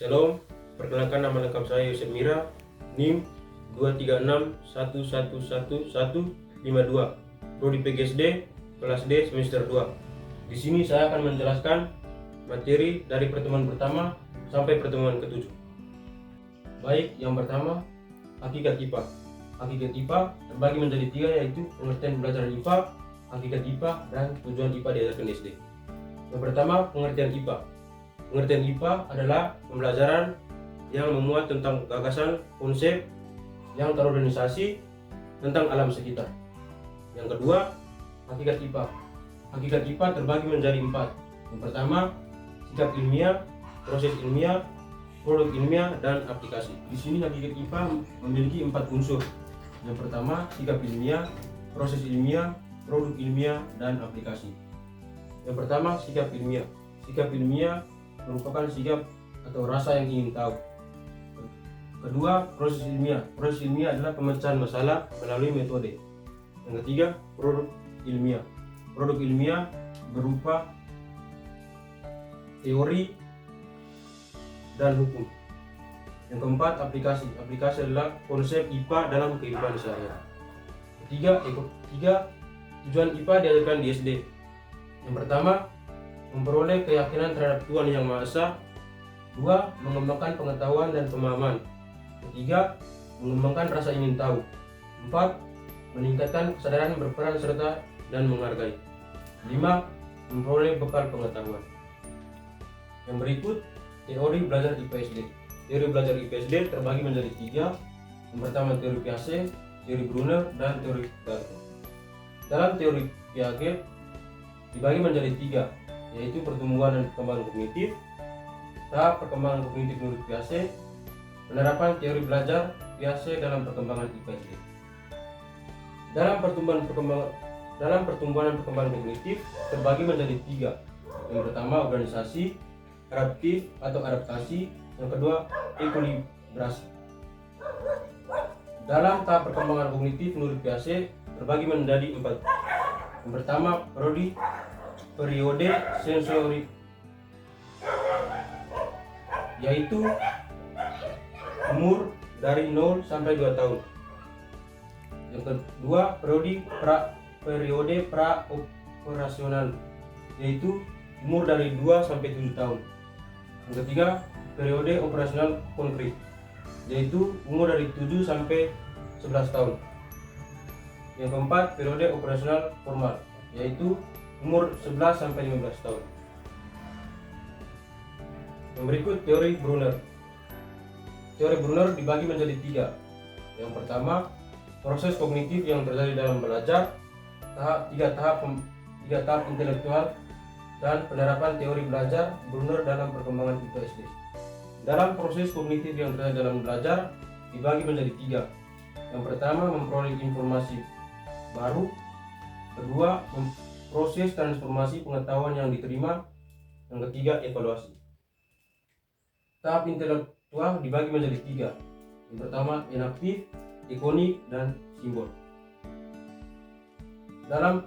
Shalom, perkenalkan nama lengkap saya Yosef Mira, NIM 236111152, Prodi PGSD, kelas D semester 2. Di sini saya akan menjelaskan materi dari pertemuan pertama sampai pertemuan ke-7. Baik, yang pertama, hakikat IPA. Hakikat IPA terbagi menjadi 3, yaitu pengertian pembelajaran IPA, hakikat IPA, dan tujuan IPA diajarkan di SD. Yang pertama, pengertian IPA. Pengertian IPA adalah pembelajaran yang memuat tentang gagasan, konsep yang terorganisasi tentang alam sekitar. Yang kedua, hakikat IPA. Hakikat IPA terbagi menjadi 4. Yang pertama, sikap ilmiah, proses ilmiah, produk ilmiah, dan aplikasi. Di sini hakikat IPA memiliki 4 unsur. Yang pertama, sikap ilmiah, proses ilmiah, produk ilmiah, dan aplikasi. Yang pertama, sikap ilmiah. Sikap ilmiah merupakan sikap atau rasa yang ingin tahu. Kedua, proses ilmiah. Proses ilmiah adalah pemecahan masalah melalui metode. Yang ketiga, produk ilmiah. Produk ilmiah berupa teori dan hukum. Yang keempat, aplikasi. Aplikasi adalah konsep IPA dalam kehidupan sehari-hari. Ketiga, tujuan IPA diajarkan di SD. Yang pertama, memperoleh keyakinan terhadap Tuhan Yang Maha Esa. 2. Mengembangkan pengetahuan dan pemahaman. 3. Mengembangkan rasa ingin tahu. 4. Meningkatkan kesadaran berperan serta dan menghargai. 5. Memperoleh bekal pengetahuan. Yang berikut, teori belajar IPSD. Teori belajar IPSD terbagi menjadi 3. Yang pertama, teori Piaget, teori Brunner, dan teori Gartner. Dalam teori Piaget dibagi menjadi 3, yaitu pertumbuhan dan perkembangan kognitif, tahap perkembangan kognitif menurut Piaget, penerapan teori belajar Piaget dalam perkembangan IPSD. Dalam pertumbuhan dan perkembangan kognitif terbagi menjadi 3. Yang pertama, organisasi, adaptif atau adaptasi. Yang kedua, ekuilibrasi. Dalam tahap perkembangan kognitif menurut Piaget terbagi menjadi 4. Yang pertama, periode sensorik, yaitu umur dari 0 sampai 2 tahun. Yang kedua, periode pra-operasional, yaitu umur dari 2 sampai 7 tahun. Yang ketiga, periode operasional konkret, yaitu umur dari 7 sampai 11 tahun. Yang keempat, periode operasional formal, yaitu umur 11 sampai 15 tahun. Yang berikut, teori Brunner. Teori Brunner dibagi menjadi 3. Yang pertama, proses kognitif yang terjadi dalam belajar, tiga tahap intelektual, dan penerapan teori belajar Brunner dalam perkembangan IPSD. Dalam proses kognitif yang terjadi dalam belajar dibagi menjadi 3. Yang pertama, memperoleh informasi baru. Kedua, proses transformasi pengetahuan yang diterima. Yang ketiga, evaluasi. Tahap intelektual dibagi menjadi 3. Yang pertama, inaktif, ikonik, dan simbol. Dalam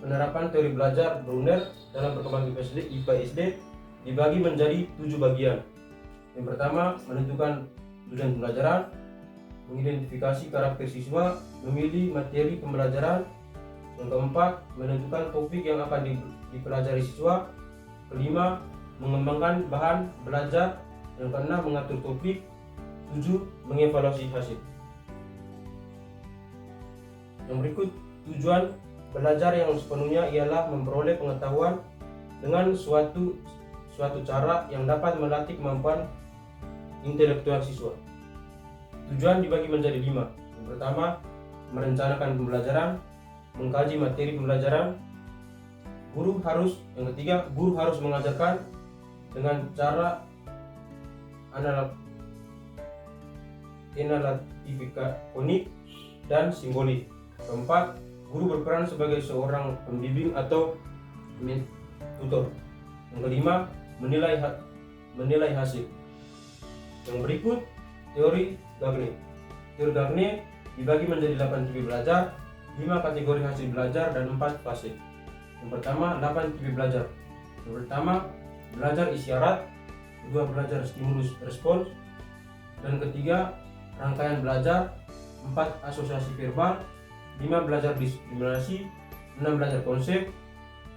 penerapan teori belajar Brunner dalam perkembangan IPSD dibagi menjadi 7 bagian. Yang pertama, menentukan tujuan pembelajaran, mengidentifikasi karakter siswa, memilih materi pembelajaran. Yang keempat, menentukan topik yang akan dipelajari siswa. Kelima, mengembangkan bahan belajar. Yang keenam, mengatur topik. 7, mengevaluasi hasil. Yang berikut, tujuan belajar yang sepenuhnya ialah memperoleh pengetahuan dengan suatu cara yang dapat melatih kemampuan intelektual siswa. Tujuan dibagi menjadi 5. Yang pertama, merencanakan pembelajaran, mengkaji materi pembelajaran. Yang ketiga, guru harus mengajarkan dengan cara analitifonik dan simbolik. Keempat, guru berperan sebagai seorang pembimbing atau tutor. Yang kelima, menilai hasil. Yang berikut, teori Gagné. Teori Gagné dibagi menjadi 8 tipe belajar, 5 kategori hasil belajar, dan 4 fase. Yang pertama, 8 tipe belajar. Yang pertama, belajar isyarat. kedua belajar stimulus respons, dan ketiga rangkaian belajar, 4 asosiasi verbal, 5 belajar diskriminasi, 6 belajar konsep,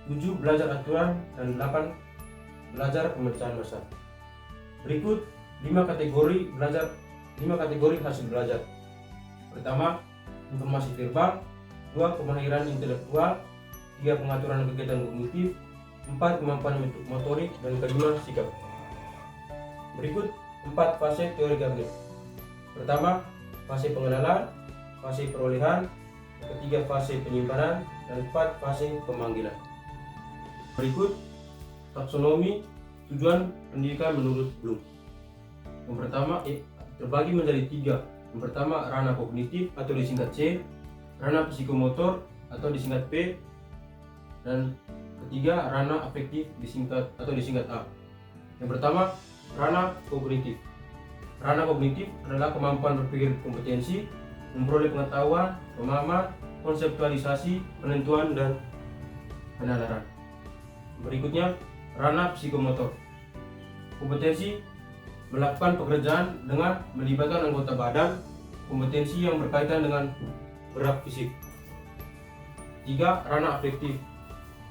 7 belajar aturan, dan 8 belajar pemecahan masalah. Berikut 5 kategori hasil belajar. Pertama, informasi verbal, 2 kemahiran intelektual, 3 pengaturan kegiatan kognitif, 4 kemampuan motorik, dan kelima sikap. Berikut 4 fase teori Gardner. Pertama, fase pengenalan, fase perolehan, ketiga fase penyimpanan, dan 4 fase pemanggilan. Berikut taksonomi tujuan pendidikan menurut Bloom. Yang pertama terbagi menjadi 3. Yang pertama ranah kognitif atau disingkat C, ranah psikomotor atau disingkat P, dan ketiga ranah afektif disingkat A. Yang pertama ranah kognitif. Ranah kognitif adalah kemampuan berpikir kompetensi, memperoleh pengetahuan, pemahaman, konseptualisasi, penentuan, dan penalaran. Berikutnya ranah psikomotor. Kompetensi melakukan pekerjaan dengan melibatkan anggota badan, kompetensi yang berkaitan dengan gerak fisik. 3. Ranah afektif.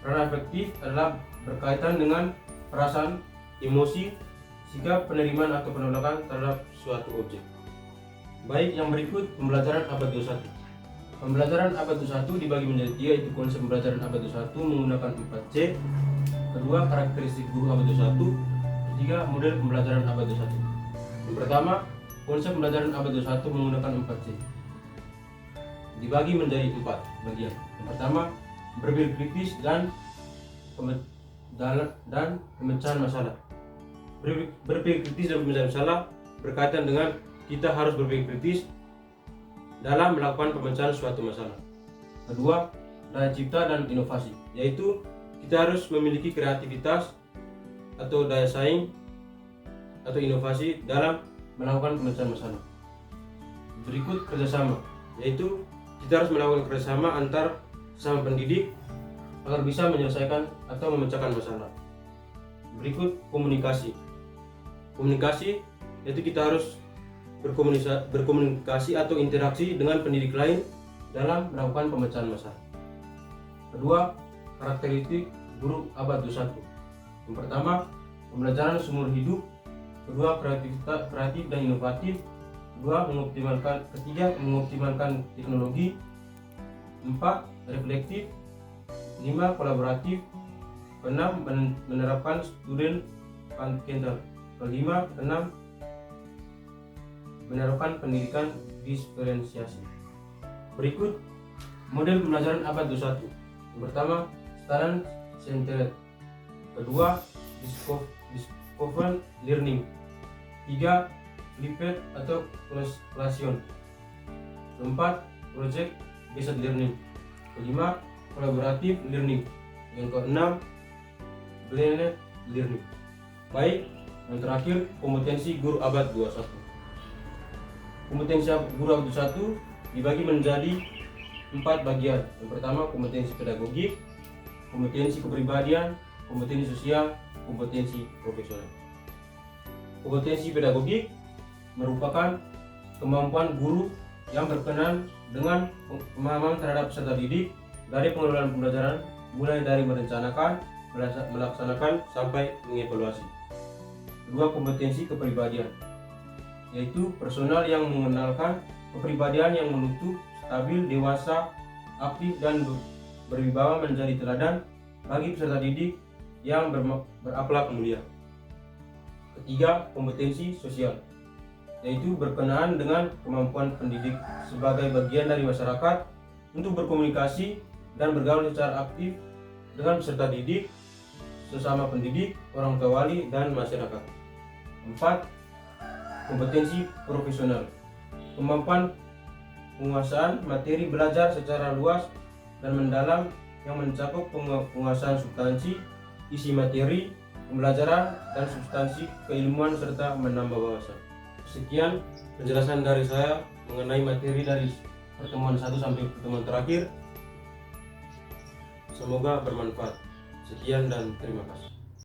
Ranah afektif adalah berkaitan dengan perasaan, emosi, sikap penerimaan atau penolakan terhadap suatu objek. Baik, yang berikut pembelajaran abad 21. Pembelajaran abad 21 dibagi menjadi 3, yaitu konsep pembelajaran abad 21 menggunakan 4C, kedua karakteristik guru abad 21, ketiga model pembelajaran abad 21. Yang pertama, konsep pembelajaran abad 21 menggunakan 4C. Dibagi menjadi 4 bagian. Yang pertama, berpikir kritis dan pemecahan masalah. Berpikir kritis dan pemecahan masalah berkaitan dengan kita harus berpikir kritis dalam melakukan pemecahan suatu masalah. Kedua, daya cipta dan inovasi, yaitu kita harus memiliki kreativitas atau daya saing atau inovasi dalam melakukan pemecahan masalah. Berikut kerjasama, yaitu kita harus melakukan kerjasama antar sesama pendidik agar bisa menyelesaikan atau memecahkan masalah. Berikut komunikasi. Komunikasi, yaitu kita harus berkomunikasi atau interaksi dengan pendidik lain dalam melakukan pemecahan masalah. Kedua, karakteristik guru abad 21. Yang pertama, pembelajaran seumur hidup. Kedua, kreatif dan inovatif. Ketiga, mengoptimalkan teknologi. 4, reflektif. 5, kolaboratif. 6, menerapkan student content. 6, menerapkan pendidikan diferensiasi. Berikut model pembelajaran abad 21. Yang pertama, student centered. Kedua, discover learning. 3, flipped atau classroom. 4, project based learning. Kelima, collaborative learning. Yang keenam, blended learning. Baik, yang terakhir kompetensi guru abad 21. Kompetensi guru abad 21 dibagi menjadi 4 bagian. Yang pertama, kompetensi pedagogik, kompetensi kepribadian, kompetensi sosial, kompetensi profesional. Kompetensi pedagogik merupakan kemampuan guru yang berkenan dengan pemahaman terhadap peserta didik dari pengelolaan pembelajaran, mulai dari merencanakan, melaksanakan, sampai mengevaluasi. Kedua, kompetensi kepribadian, yaitu personal yang mengenalkan kepribadian yang menutup, stabil, dewasa, aktif, dan berwibawa menjadi teladan bagi peserta didik yang berakhlak mulia. Ketiga, kompetensi sosial, yaitu berkenaan dengan kemampuan pendidik sebagai bagian dari masyarakat untuk berkomunikasi dan bergaul secara aktif dengan peserta didik, sesama pendidik, orang tua wali, dan masyarakat. 4, kompetensi profesional, kemampuan penguasaan materi belajar secara luas dan mendalam yang mencakup penguasaan substansi, isi materi, pembelajaran, dan substansi keilmuan serta menambah wawasan. Sekian penjelasan dari saya mengenai materi dari pertemuan 1 sampai pertemuan terakhir. Semoga bermanfaat. Sekian dan terima kasih.